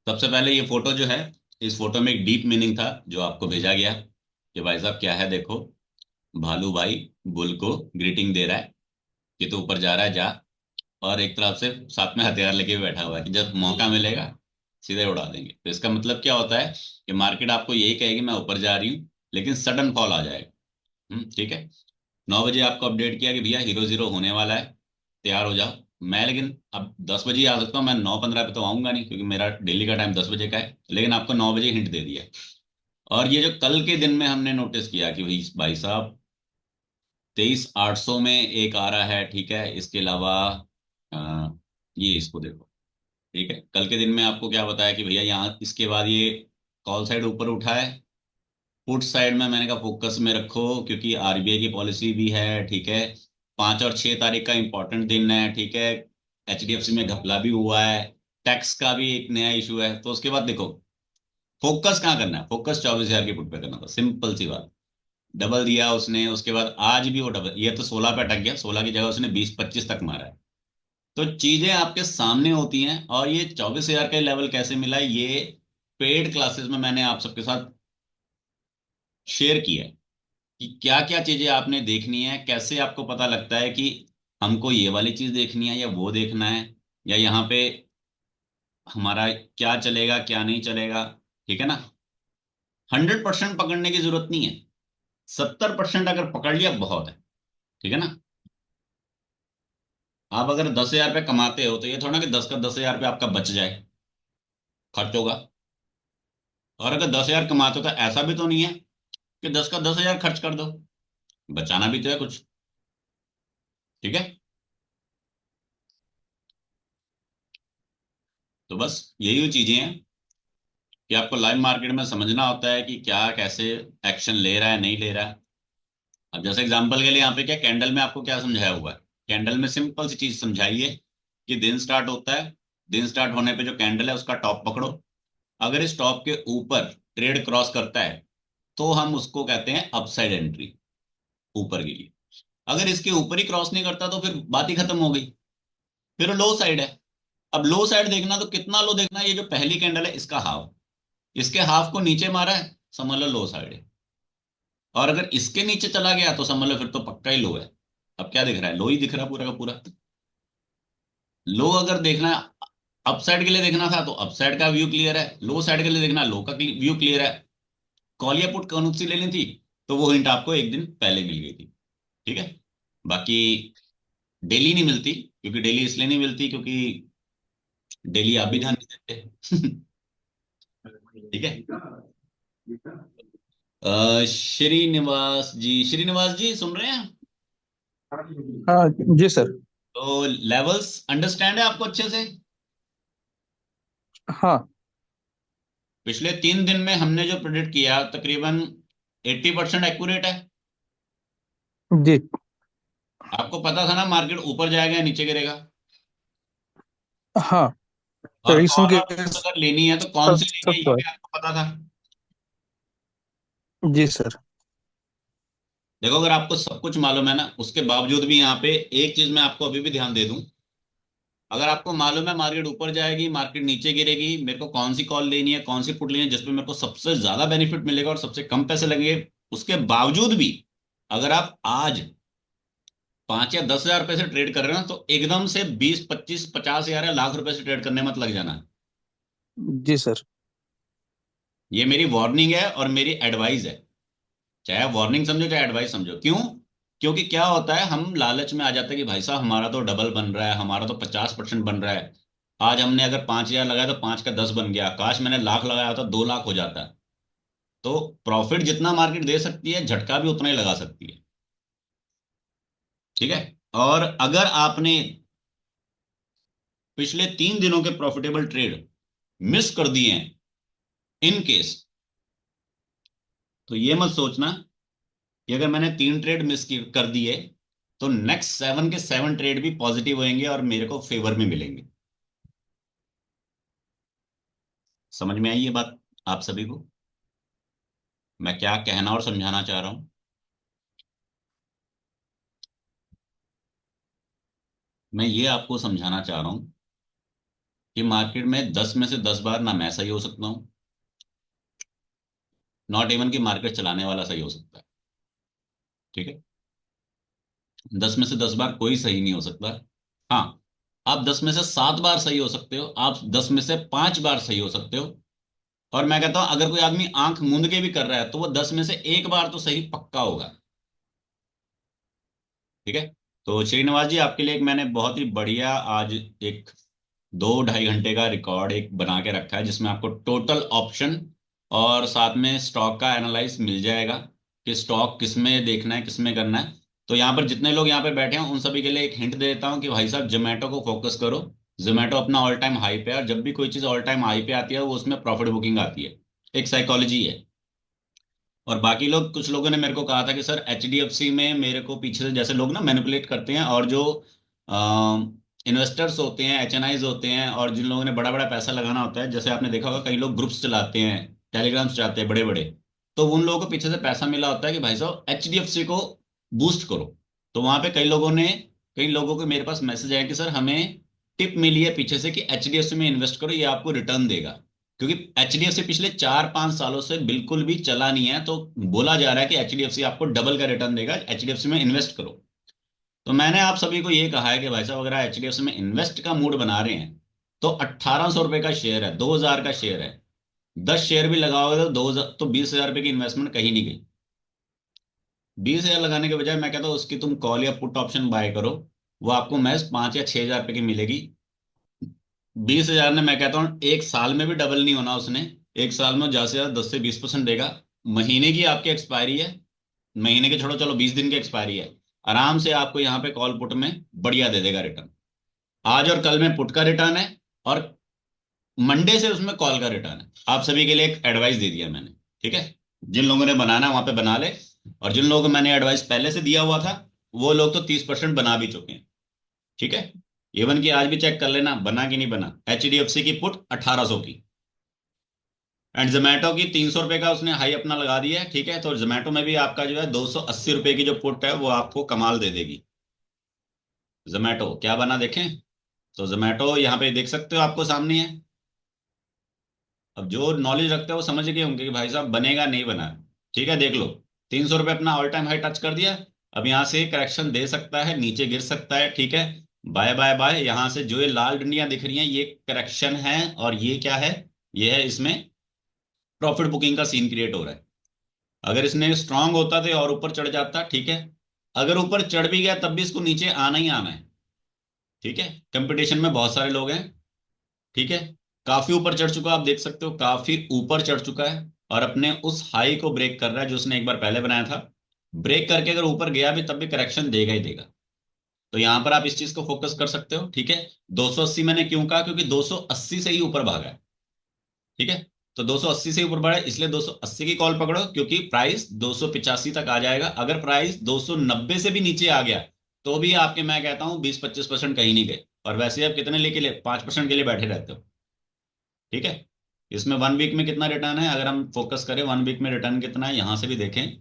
सबसे पहले ये फोटो जो है, इस फोटो में एक डीप मीनिंग था जो आपको भेजा गया कि भाई साहब क्या है देखो। भालू भाई बुल को ग्रीटिंग दे रहा है कि तू ऊपर जा रहा है जा। और एक तरफ से साथ में हथियार लेके भी बैठा हुआ है कि जब मौका मिलेगा सीधे उड़ा देंगे। तो इसका मतलब क्या होता है कि मार्केट आपको यही कहेगी मैं ऊपर जा रही हूँ, लेकिन सडन फॉल आ जाएगा। ठीक है। 9 बजे आपको अपडेट किया कि भैया हीरो जीरो होने वाला है, तैयार हो जाओ। मैं लेकिन अब 10 बजे आ सकता हूँ, मैं 9:15 पे तो आऊंगा नहीं क्योंकि मेरा डेली का टाइम 10 बजे का है, लेकिन आपको 9 बजे हिंट दे दिया। और ये जो कल के दिन में हमने नोटिस किया कि भाई भाई साहब 23,800 में एक आ रहा है, ठीक है। इसके अलावा अ, ये इसको देखो, ठीक है। कल के दिन में आपको क्या बताया कि भैया यहाँ इसके बाद ये कॉल साइड ऊपर उठा है। पुट साइड में मैंने कहा फोकस में रखो क्योंकि आरबीआई की पॉलिसी भी है, ठीक है। 5 और 6 तारीख का इंपॉर्टेंट दिन है, ठीक है। एचडीएफसी में घपला भी हुआ है, टैक्स का भी एक नया इशू है। तो उसके बाद देखो फोकस कहाँ करना है, फोकस 24,000 की पुट पे करना था, सिंपल सी बात। डबल दिया उसने, उसके बाद आज भी वो डबल, ये तो 16 पे अटक गया, 16 की जगह उसने 20-25 तक मारा है। तो चीजें आपके सामने होती हैं। और ये 24,000 का लेवल कैसे मिला, ये पेड क्लासेस में मैंने आप सबके साथ शेयर किया है कि क्या क्या चीजें आपने देखनी है, कैसे आपको पता लगता है कि हमको ये वाली चीज देखनी है या वो देखना है, या यहाँ पे हमारा क्या चलेगा क्या नहीं चलेगा। ठीक है ना। 100% पकड़ने की जरूरत नहीं है, 70% अगर पकड़ लिया बहुत है। ठीक है ना। आप अगर 10,000 रुपये कमाते हो तो ये थोड़ा कि 10 का 10,000 रुपये आपका बच जाए, खर्च होगा। और अगर 10,000 कमाते हो तो ऐसा भी तो नहीं है कि 10 का 10,000 खर्च कर दो, बचाना भी तो है कुछ। ठीक है। तो बस यही चीजें हैं कि आपको लाइव मार्केट में समझना होता है कि क्या कैसे एक्शन ले रहा है नहीं ले रहा है। अब जैसे एग्जांपल के लिए यहाँ पे क्या कैंडल में आपको क्या समझाया हुआ है, कैंडल में सिंपल सी चीज समझाई है कि दिन स्टार्ट होता है, दिन स्टार्ट होने पे जो कैंडल है उसका टॉप पकड़ो। अगर इस टॉप के ऊपर ट्रेड क्रॉस करता है तो हम उसको कहते हैं अपसाइड एंट्री, ऊपर के लिए। अगर इसके ऊपर ही क्रॉस नहीं करता तो फिर बात ही खत्म हो गई, फिर लो साइड है। अब लो साइड देखना तो कितना लो देखना है, ये जो पहली कैंडल है इसका हाफ, इसके हाफ को नीचे मारा है, समझ लो लो साइड है। और अगर इसके नीचे चला गया तो समझ लो फिर तो पक्का ही लो है। अब क्या दिख रहा है, लो ही दिख रहा है पूरा का पूरा। लो अगर देखना है, अपसाइड के लिए देखना था तो अपसाइड का व्यू क्लियर है, लो साइड के लिए देखना व्यू क्लियर है। कॉल या पुट कौन सी लेनी थी, तो वो हिंट आपको एक दिन पहले मिल गई थी। ठीक है। बाकी डेली नहीं मिलती, क्योंकि डेली इसलिए नहीं मिलती क्योंकि डेली आप भी ध्यान नहीं देते। ठीक है। श्रीनिवास जी सुन रहे हैं। हाँ जी सर। तो लेवल्स अंडरस्टैंड है आपको अच्छे से। हाँ पिछले 3 दिन में हमने जो प्रेडिक्ट किया तकरीबन 80% एक्यूरेट है। जी। आपको पता था ना मार्केट ऊपर जाएगा या नीचे गिरेगा। हाँ और प्रेडिक्शन के कॉल और पुट अगर लेनी है तो कौन सब सी लेनी है सब ये तो भी आपको पता था। है जी सर। देखो अगर आपको सब कुछ मालूम है ना, उसके बावजूद भी यहाँ पे एक चीज मैं आपको अभी भी ध्यान दे दूं। अगर आपको मालूम है मार्केट ऊपर जाएगी मार्केट नीचे गिरेगी, मेरे को कौन सी कॉल लेनी है कौन सी पुट लेनी है जिसमें मेरे को सबसे ज्यादा बेनिफिट मिलेगा और सबसे कम पैसे लगेंगे, उसके बावजूद भी अगर आप आज 5 या 10 हजार रुपए से ट्रेड कर रहे हो ना, तो एकदम से 20-25-50 हजार या लाख रुपए से ट्रेड करने मत लग जाना। जी सर। ये मेरी वार्निंग है और मेरी एडवाइस है। चाहे आप वार्निंग समझो चाहे एडवाइस समझो, क्यों? क्योंकि क्या होता है हम लालच में आ जाते हैं कि भाई साहब हमारा तो डबल बन रहा है, हमारा तो 50% बन रहा है। आज हमने अगर 5 हजार लगाया तो 5 का 10 बन गया, काश मैंने लाख लगाया होता 2 लाख हो जाता। तो प्रॉफिट जितना मार्केट दे सकती है झटका भी उतना ही लगा सकती है। ठीक है। और अगर आपने पिछले 3 दिनों के प्रॉफिटेबल ट्रेड मिस कर दिए हैं इन केस, तो ये मत सोचना कि अगर मैंने 3 ट्रेड मिस कर दिए तो नेक्स्ट 7 के 7 ट्रेड भी पॉजिटिव होंगे और मेरे को फेवर में मिलेंगे। समझ में आई ये बात आप सभी को, मैं क्या कहना और समझाना चाह रहा हूं? मैं ये आपको समझाना चाह रहा हूं कि मार्केट में 10 में से 10 बार ना मैं सही हो सकता हूँ, नॉट इवन कि मार्केट चलाने वाला सही हो सकता है। ठीक है, 10 में से 10 बार कोई सही नहीं हो सकता। हाँ, आप 10 में से 7 बार सही हो सकते हो, आप 10 में से 5 बार सही हो सकते हो। और मैं कहता हूं अगर कोई आदमी आंख मूंद के भी कर रहा है तो वो 10 में से 1 बार तो सही पक्का होगा। ठीक है। तो श्रीनिवास जी, आपके लिए एक मैंने बहुत ही बढ़िया आज एक 2 ढाई घंटे का रिकॉर्ड एक बना के रखा है, जिसमें आपको टोटल ऑप्शन और साथ में स्टॉक का एनालाइज मिल जाएगा कि स्टॉक किस में देखना है, किस में करना है। तो यहाँ पर जितने लोग यहाँ पे बैठे हैं उन सभी के लिए एक हिंट दे देता हूँ कि भाई साहब जोमेटो को फोकस करो। जोमेटो अपना ऑल टाइम हाई पे है, और जब भी कोई चीज़ ऑल टाइम हाई पे आती है वो उसमें प्रॉफिट बुकिंग आती है। एक साइकोलॉजी है। और बाकी लोग, कुछ लोगों ने मेरे को कहा था कि सर एचडीएफसी में मेरे को पीछे से जैसे लोग ना मैनिपुलेट करते हैं, और जो इन्वेस्टर्स होते हैं, एचएनआईज होते हैं, और जिन लोगों ने बड़ा बड़ा पैसा लगाना होता है, जैसे आपने देखा होगा कई लोग ग्रुप्स चलाते हैं, टेलीग्राम्स चलाते हैं बड़े बड़े। तो उन लोगों को पीछे से पैसा मिला होता है कि भाई साहब एचडीएफसी को बूस्ट करो। तो वहां पे कई लोगों को मेरे पास मैसेज आया कि सर हमें टिप मिली है पीछे से कि एचडीएफसी में इन्वेस्ट करो, ये आपको रिटर्न देगा। क्योंकि एचडीएफसी पिछले 4-5 सालों से बिल्कुल भी चला नहीं है, तो बोला जा रहा है कि एचडीएफसी आपको डबल का रिटर्न देगा, एचडीएफसी में इन्वेस्ट करो। तो मैंने आप सभी को ये कहा है कि भाई साहब अगर आप एचडीएफसी में इन्वेस्ट का मूड बना रहे हैं तो 1800 रुपए का शेयर है, 2000 का शेयर है, 10 शेयर भी लगाओगे तो 2000, तो 20,000 रुपए की इन्वेस्टमेंट कहीं नहीं गई। 20,000 लगाने के बजाय मैं कहता हूँ उसकी तुम कॉल या पुट ऑप्शन बाय करो, वो आपको महज 5 या 6 हजार रुपए की मिलेगी। 20,000 ने मैं कहता हूँ एक साल में भी डबल नहीं होना उसने। एक साल में ज्यादा से ज्यादा 10 से 20% देगा। महीने की आपकी एक्सपायरी है, महीने के छोड़ो, चलो 20 दिन की एक्सपायरी है। आराम से आपको यहाँ पे कॉल पुट में बढ़िया दे देगा रिटर्न। आज और कल में पुट का रिटर्न है, और मंडे से उसमें कॉल का रिटर्न है। आप सभी के लिए एक एडवाइस दे दिया मैंने। ठीक है, जिन लोगों ने बनाना है वहां पे बना ले, और जिन लोगों को मैंने एडवाइस पहले से दिया हुआ था वो लोग तो 30% बना भी चुके हैं। ठीक है, इवन कि आज भी चेक कर लेना बना कि नहीं बना। एचडीएफसी की पुट 1800 की, एंड जोमेटो की 300 रुपए का उसने हाई अपना लगा दिया है। ठीक है, तो जोमेटो में भी आपका जो है 280 रुपए की जो पुट है वो आपको कमाल दे देगी। जोमेटो क्या बना देखें। तो जोमेटो यहाँ पे देख सकते हो, आपको सामने है। अब जो नॉलेज रखते हैं वो समझ गए होंगे कि भाई साहब बनेगा नहीं बना। ठीक है, देख लो, 300 रुपये अपना ऑल टाइम हाई टच कर दिया। अब यहाँ से करेक्शन दे सकता है, नीचे गिर सकता है। ठीक है, बाय बाय बाय। यहाँ से जो ये लाल डंडियां दिख रही हैं ये करेक्शन है, और ये क्या है, ये है इसमें प्रॉफिट बुकिंग का सीन क्रिएट हो रहा है। अगर इसने स्ट्रांग होता तो ये और ऊपर चढ़ जाता। ठीक है, अगर ऊपर चढ़ भी गया तब भी इसको नीचे आना ही आना है। ठीक है, कंपटीशन में बहुत सारे लोग हैं। ठीक है, काफी ऊपर चढ़ चुका है, आप देख सकते हो काफी ऊपर चढ़ चुका है, और अपने उस हाई को ब्रेक कर रहा है जो उसने एक बार पहले बनाया था। ब्रेक करके अगर ऊपर गया भी तब भी करेक्शन देगा ही देगा। तो यहां पर आप इस चीज को फोकस कर सकते हो। ठीक है, 280 मैंने क्यों कहा, क्योंकि 280 से ही ऊपर भागा है। ठीक है, तो 280 से ऊपर बढ़ा है, इसलिए 280 की कॉल पकड़ो, क्योंकि प्राइस 285 तक आ जाएगा। अगर प्राइस 290 से भी नीचे आ गया तो भी आपके, मैं कहता हूँ 20-25% कहीं नहीं गए। और वैसे आप कितने लेके लिए 5% के लिए बैठे रहते हो। ठीक है, इसमें 1 वीक में कितना रिटर्न है, अगर हम फोकस करें 1 वीक में रिटर्न कितना है यहां से भी देखें,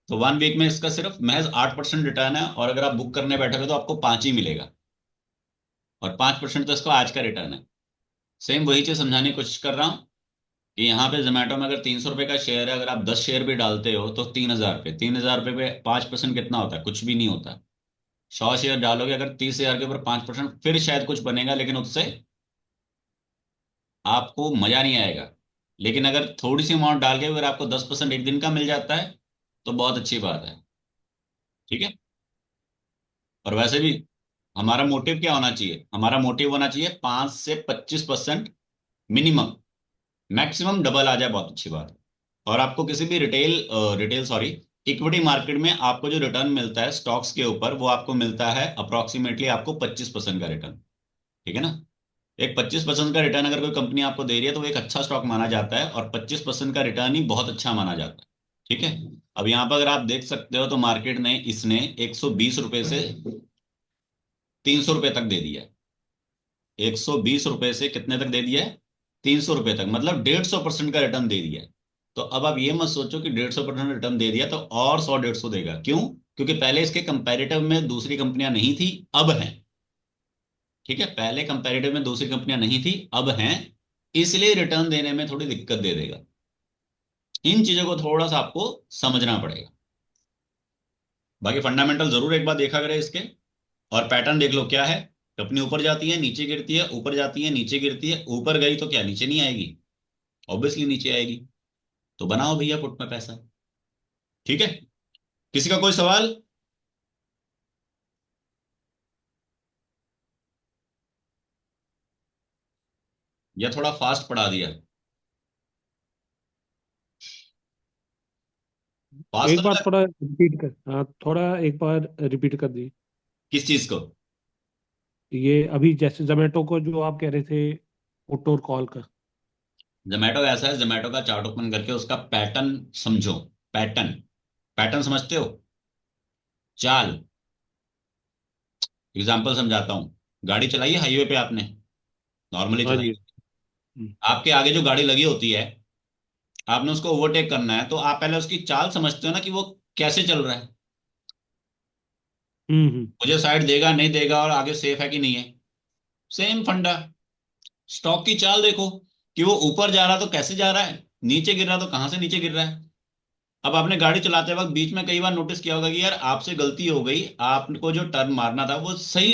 तो 1 वीक में इसका सिर्फ महज 8% रिटर्न है, और अगर आप बुक करने बैठोगे तो आपको 5 ही मिलेगा। और 5% तो इसका आज का रिटर्न है। सेम वही चीज समझाने की कोशिश कर रहा हूँ कि यहाँ पे जोमेटो में अगर 300 रुपए का शेयर है, अगर आप 10 शेयर भी डालते हो तो 3,000 रुपये, 3,000 रुपये पे 5% कितना होता है, कुछ भी नहीं होता। 100 शेयर डालोगे अगर 30,000 के ऊपर 5%, फिर शायद कुछ बनेगा, लेकिन उससे आपको मजा नहीं आएगा। लेकिन अगर थोड़ी सी अमाउंट डाल के अगर आपको 10% एक दिन का मिल जाता है तो बहुत अच्छी बात है। ठीक है, और वैसे भी हमारा मोटिव क्या होना चाहिए, हमारा मोटिव होना चाहिए 5 से 25% मिनिमम। मैक्सिमम डबल आ जाए बहुत अच्छी बात है। और आपको किसी भी रिटेल सॉरी इक्विटी मार्केट में आपको जो रिटर्न मिलता है स्टॉक्स के ऊपर, वो आपको मिलता है अप्रोक्सीमेटली आपको 25% का रिटर्न। ठीक है ना, एक 25% का रिटर्न अगर कोई कंपनी आपको दे रही है तो वो एक अच्छा स्टॉक माना जाता है, और 25% का रिटर्न ही बहुत अच्छा माना जाता है। ठीक है, अब यहाँ पर अगर आप देख सकते हो तो मार्केट ने इसने 120 रुपए से 300 रुपए तक दे दिया है। 120 रुपए से कितने तक दे दिया है, 300 रुपए तक, मतलब 150% का रिटर्न दे दिया है। तो अब आप ये मत सोचो कि 150% रिटर्न दे दिया तो और 100-150 देगा, क्यों, क्योंकि पहले इसके कंपैरेटिव में दूसरी कंपनियां नहीं थी, अब हैं। ठीक है, पहले कंपैरेटिव में दूसरी कंपनियां नहीं थी, अब हैं, इसलिए रिटर्न देने में थोड़ी दिक्कत दे देगा। इन चीजों को थोड़ा सा आपको समझना पड़ेगा। बाकी फंडामेंटल जरूर एक बार देखा करें इसके, और पैटर्न देख लो क्या है। कंपनी ऊपर जाती है नीचे गिरती है, ऊपर जाती है नीचे गिरती है, ऊपर गई तो क्या नीचे नहीं आएगी? ऑब्वियसली नीचे आएगी। तो बनाओ भैया पुट में पैसा। ठीक है, किसी का कोई सवाल? या थोड़ा फास्ट पढ़ा दिया? फास्ट एक तो बार नहीं था? थोड़ा रिपीट कर, हाँ थोड़ा एक बार रिपीट कर दी। किस चीज को? ये अभी जैसे जोमेटो को जो आप कह रहे थे, पुट और कॉल का। जोमेटो ऐसा है, जोमेटो का चार्ट ओपन करके उसका पैटर्न समझो। पैटर्न, पैटर्न समझते हो? चाल। एग्जाम्पल समझाता हूँ। गाड़ी चलाई है हाईवे पे आपने, नॉर्मली हाँ चलाई। जी। हम्म। आपके आगे जो गाड़ी लगी होती है, आपने उसको ओवरटेक करना है, तो आप पहले उसकी चाल समझते हो ना कि वो कैसे चल रहा है। हम्म। मुझे साइड देगा नहीं देगा, और आगे सेफ है कि नहीं है। सेम फंडा। स्टॉक की चाल देखो कि वो ऊपर जा रहा तो कैसे जा रहा है, नीचे गिर रहा तो कहां से नीचे गिर रहा है। अब आपने गाड़ी चलाते वक्त बीच में कई बार नोटिस किया होगा कि यार आपसे गलती हो गई, आपको जो टर्न मारना था वो सही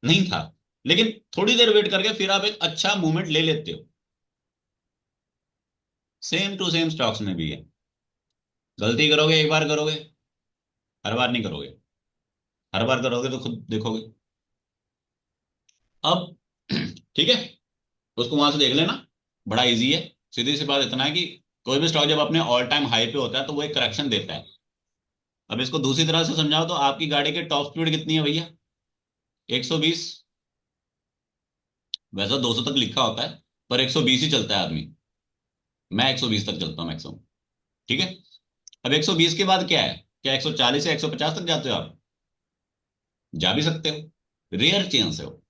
नहीं था, लेकिन थोड़ी देर वेट करके फिर आप एक अच्छा मूवमेंट ले लेते हो। सेम टू सेम स्टॉक्स में भी है। गलती करोगे एक बार करोगे, हर बार नहीं करोगे। हर बार करोगे तो खुद देखोगे। अब ठीक है, उसको वहां से देख लेना, बड़ा इजी है। सीधी सी बात इतना है कि कोई भी स्टॉक जब अपने ऑल टाइम हाई पे होता है तो वो एक करेक्शन देता है। अब इसको दूसरी तरह से समझाओ तो आपकी गाड़ी की टॉप स्पीड कितनी है भैया? 120। वैसा 200 तक लिखा होता है, पर 120 ही चलता है आदमी। मैं 120 तक चलता हूँ मैक्सिमम। ठीक है, अब 120 के बाद क्या है? क्या 140 या 150 तक जाते हो आप? जा भी सकते हो, रेयर चांस है वो,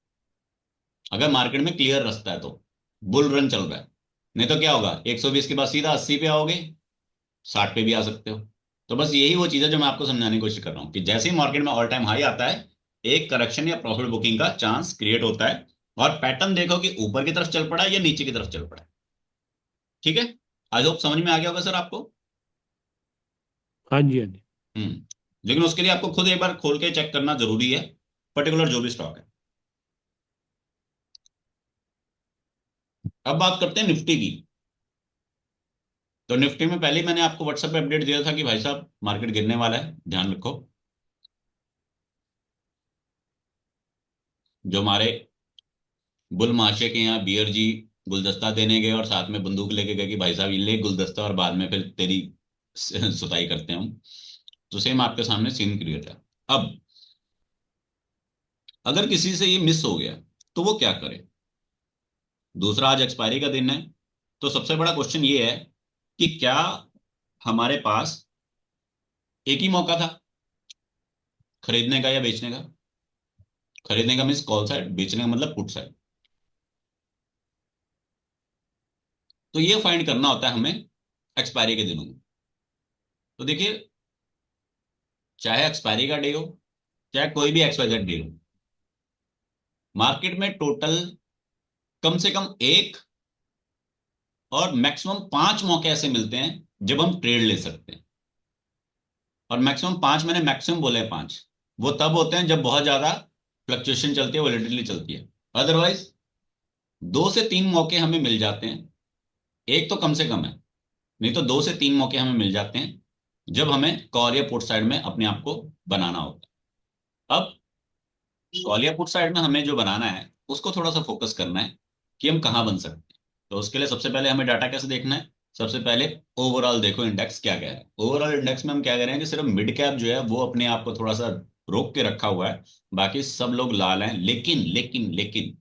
अगर मार्केट में क्लियर रास्ता है तो, बुल रन चल रहा है। नहीं तो क्या होगा, 120 के बाद सीधा 80 पे आओगे, 60 पे भी आ सकते हो। तो बस यही वो चीज है जो मैं आपको समझाने की कोशिश कर रहा हूँ कि जैसे ही मार्केट में ऑल टाइम हाई आता है, एक करेक्शन या प्रॉफिट बुकिंग का चांस क्रिएट होता है। और पैटर्न देखो कि ऊपर की तरफ चल पड़ा है या नीचे की तरफ चल पड़ा है। ठीक है, आई होप समझ में आ गया होगा सर आपको। हाँ जी, हाँ जी। हम्म। लेकिन उसके लिए आपको खुद एक बार खोल के चेक करना जरूरी है, पर्टिकुलर जो भी स्टॉक है। अब बात करते हैं निफ्टी की। तो निफ्टी में पहले ही मैंने आपको व्हाट्सएप पे अपडेट दिया था कि भाई साहब मार्केट गिरने वाला है, ध्यान रखो। जो हमारे बुल महाशय के यहाँ बियर जी गुलदस्ता देने गए और साथ में बंदूक लेके गए कि भाई साहब ये ले गुलदस्ता और बाद में फिर तेरी सुताई करते हैं हम। तो सेम आपके सामने सीन क्रिएट है। अब अगर किसी से ये मिस हो गया तो वो क्या करे? दूसरा, आज एक्सपायरी का दिन है। तो सबसे बड़ा क्वेश्चन ये है कि क्या हमारे पास एक ही मौका था खरीदने का या बेचने का? खरीदने का मीन्स कॉल साइड, बेचने का मतलब पुट साइड। तो ये फाइंड करना होता है हमें एक्सपायरी के दिनों में। तो देखिए, चाहे एक्सपायरी का डे हो, चाहे कोई भी एक्सवाइजेड डे हो, मार्केट में टोटल कम से कम एक और मैक्सिमम पांच मौके ऐसे मिलते हैं जब हम ट्रेड ले सकते हैं। और मैक्सिमम पांच, मैंने मैक्सिमम बोले हैं पांच। वो तब होते हैं जब बहुत ज्यादा फ्लक्चुएशन चलती है, वॉलेटिलिटी चलती है। अदरवाइज दो से तीन मौके हमें मिल जाते हैं, एक तो कम से कम है, नहीं तो दो से तीन मौके हमें मिल जाते हैं जब हमें कॉल या पुट साइड में अपने आप को बनाना होता है। अब कॉल या पुट साइड में हमें जो बनाना है उसको थोड़ा सा फोकस करना है कि हम कहाँ बन सकते हैं। तो उसके लिए सबसे पहले हमें डाटा कैसे देखना है? सबसे पहले ओवरऑल देखो इंडेक्स क्या कह रहा है। ओवरऑल इंडेक्स में हम क्या कह रहे हैं कि सिर्फ मिड कैप जो है वो अपने आप को थोड़ा सा रोक के रखा हुआ है, बाकी सब लोग लाल हैं। लेकिन लेकिन लेकिन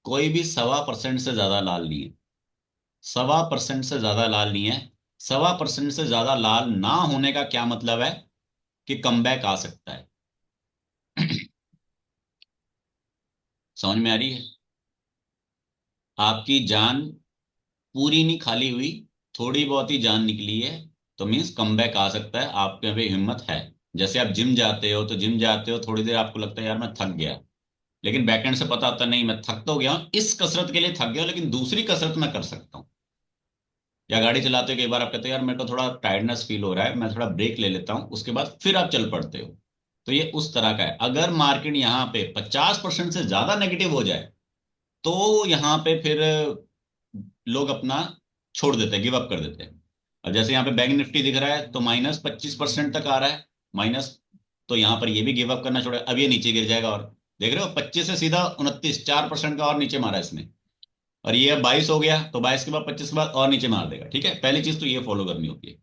कोई भी 1.25% से ज्यादा लाल नहीं है। 1.25% से ज्यादा लाल नहीं है। 1.25% से ज्यादा लाल ना होने का क्या मतलब है? कि कमबैक आ सकता है। समझ में आ रही है? आपकी जान पूरी नहीं खाली हुई, थोड़ी बहुत ही जान निकली है, तो मीन्स कमबैक आ सकता है। आपके में हिम्मत है। जैसे आप जिम जाते हो तो जिम जाते हो, थोड़ी देर आपको लगता है यार मैं थक गया, लेकिन बैकएंड से पता होता नहीं, मैं थक तो गया हूं, इस कसरत के लिए थक गया हूं, लेकिन दूसरी कसरत मैं कर सकता हूँ। या गाड़ी चलाते हो कई बार आप कहते हो यार मेरे को थोड़ा टायर्डनेस फील हो रहा है, मैं थोड़ा ब्रेक ले लेता हूँ, उसके बाद फिर आप चल पड़ते हो। तो ये उस तरह का है। अगर मार्केट यहाँ पे 50% से ज्यादा नेगेटिव हो जाए तो यहाँ पे फिर लोग अपना छोड़ देते हैं, गिव अप कर देते हैं। अब जैसे यहाँ पे बैंक निफ्टी दिख रहा है तो -25% तक आ रहा है, माइनस। तो यहाँ पर ये भी गिव अप करना छोड़ा, अब ये नीचे गिर जाएगा। और देख रहे हो 25 से सीधा 29, 4% का और नीचे मारा इसने। और ये अब 22 हो गया तो 22 के बाद 25 के बाद और नीचे मार देगा। ठीक है, पहली चीज तो ये फॉलो करनी होती है।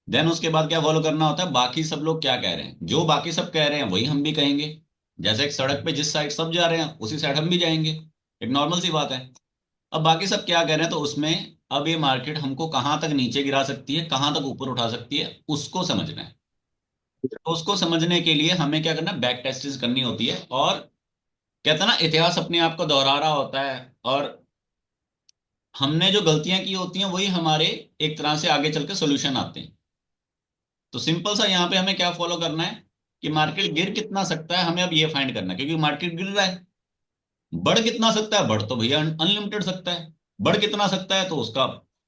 देन उसके बाद क्या फॉलो करना होता है, बाकी सब लोग क्या कह रहे हैं, जो बाकी सब कह रहे हैं वही हम भी कहेंगे। जैसे एक सड़क पे जिस साइड सब जा रहे हैं उसी साइड हम भी जाएंगे, एक नॉर्मल सी बात है। अब बाकी सब क्या कह रहे हैं तो उसमें अब ये मार्केट हमको कहाँ तक नीचे गिरा सकती है, कहाँ तक ऊपर उठा सकती है, उसको समझना है। तो उसको समझने के लिए हमें क्या करना है, बैक टेस्टिंग करनी होती है। और कहते हैं ना, इतिहास अपने आप को दोहरा रहा होता है, और हमने जो गलतियां की होती हैं वही हमारे एक तरह से आगे चल के सोल्यूशन आते हैं। तो सिंपल सा यहाँ पे हमें क्या फॉलो करना है कि मार्केट गिर कितना सकता है, हमें अब ये फाइंड करना है, क्योंकि मार्केट गिर रहा है। बढ़ कितना सकता है, बढ़ तो भैया अनलिमिटेड सकता है। बढ़ कितना सकता है, तो उसका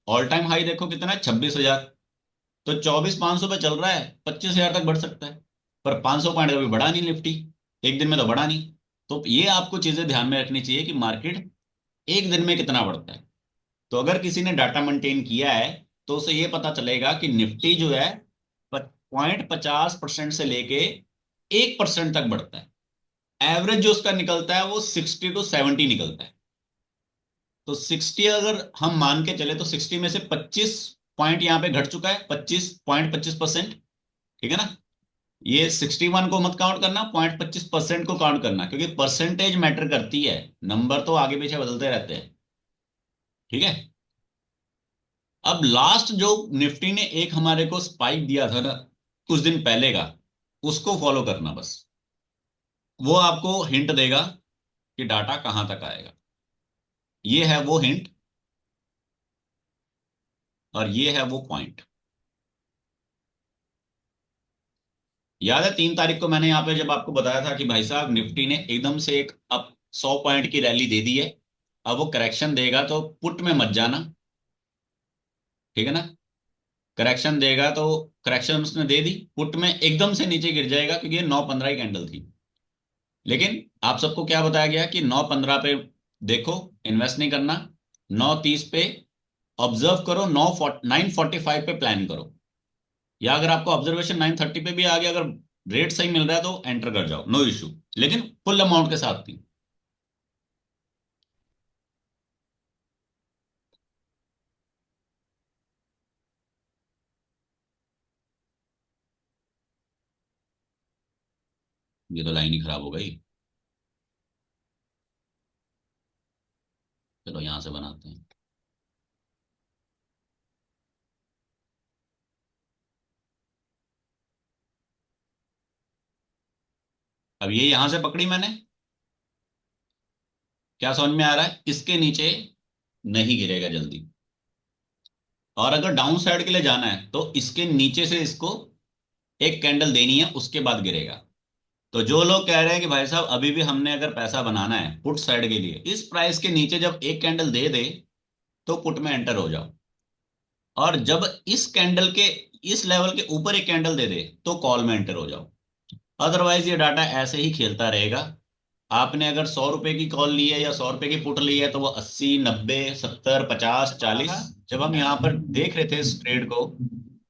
ऑल टाइम हाई देखो कितना है, 26,000। तो 24,500 पे चल रहा है, 25,000 तक बढ़ सकता है। पर 500 पॉइंट कभी बढ़ा नहीं निफ्टी, एक दिन में तो बढ़ा नहीं। तो ये आपको चीजें ध्यान में रखनी चाहिए कि मार्केट एक दिन में कितना बढ़ता है। तो अगर किसी ने डाटा मेंटेन किया है तो उसे ये पता चलेगा कि निफ्टी जो है 0.50% से लेके 1% तक बढ़ता है। एवरेज जो उसका निकलता है वो 60 to 70 निकलता है। तो 60 अगर हम मान के चले तो 60 में से 25 पॉइंट यहाँ पे घट चुका है, 25.25%। ठीक है ना। ये 61 को मत काउंट करना, 0.25% को काउंट करना, क्योंकि परसेंटेज मैटर करती है, नंबर तो आगे पीछे बदलते रहते हैं। ठीक है। अब लास्ट जो निफ्टी ने एक हमारे को स्पाइक दिया था ना कुछ दिन पहले का, उसको फॉलो करना बस। वो आपको हिंट देगा कि डाटा कहां तक आएगा। ये है वो हिंट, और ये है वो पॉइंट। याद है 3 तारीख को मैंने यहाँ पे जब आपको बताया था कि भाई साहब निफ्टी ने एकदम से एक अब 100 पॉइंट की रैली दे दी है, अब वो करेक्शन देगा तो पुट में मत जाना। ठीक है ना। करेक्शन देगा तो करेक्शन उसने दे दी, पुट में एकदम से नीचे गिर जाएगा, क्योंकि ये 9:15 की कैंडल थी। लेकिन आप सबको क्या बताया गया कि 9:15 पे देखो, इन्वेस्ट नहीं करना। 9:30 पे ऑब्जर्व करो, 9:45 पे प्लान करो। या अगर आपको ऑब्जर्वेशन 9:30 पे भी आ गया, अगर रेट सही मिल रहा है तो एंटर कर जाओ, नो इशू। लेकिन फुल अमाउंट के साथ थी। ये तो लाइन ही खराब हो गई। चलो यहां से बनाते हैं। अब ये यहां से पकड़ी मैंने, क्या समझ में आ रहा है, इसके नीचे नहीं गिरेगा जल्दी। और अगर डाउन साइड के लिए जाना है तो इसके नीचे से इसको एक कैंडल देनी है, उसके बाद गिरेगा। तो जो लोग कह रहे हैं कि भाई साहब अभी भी हमने अगर पैसा बनाना है पुट साइड के लिए, इस प्राइस के नीचे जब एक कैंडल दे दे तो पुट में एंटर हो जाओ। और जब इस कैंडल के इस लेवल के ऊपर एक कैंडल दे दे तो कॉल में एंटर हो जाओ। अदरवाइज ये डाटा ऐसे ही खेलता रहेगा। आपने अगर 100 रुपए की कॉल ली है या 100 रुपए की पुट ली है तो वो 80, 90, 70, 50, 40। जब हम यहाँ पर देख रहे थे इस ट्रेड को,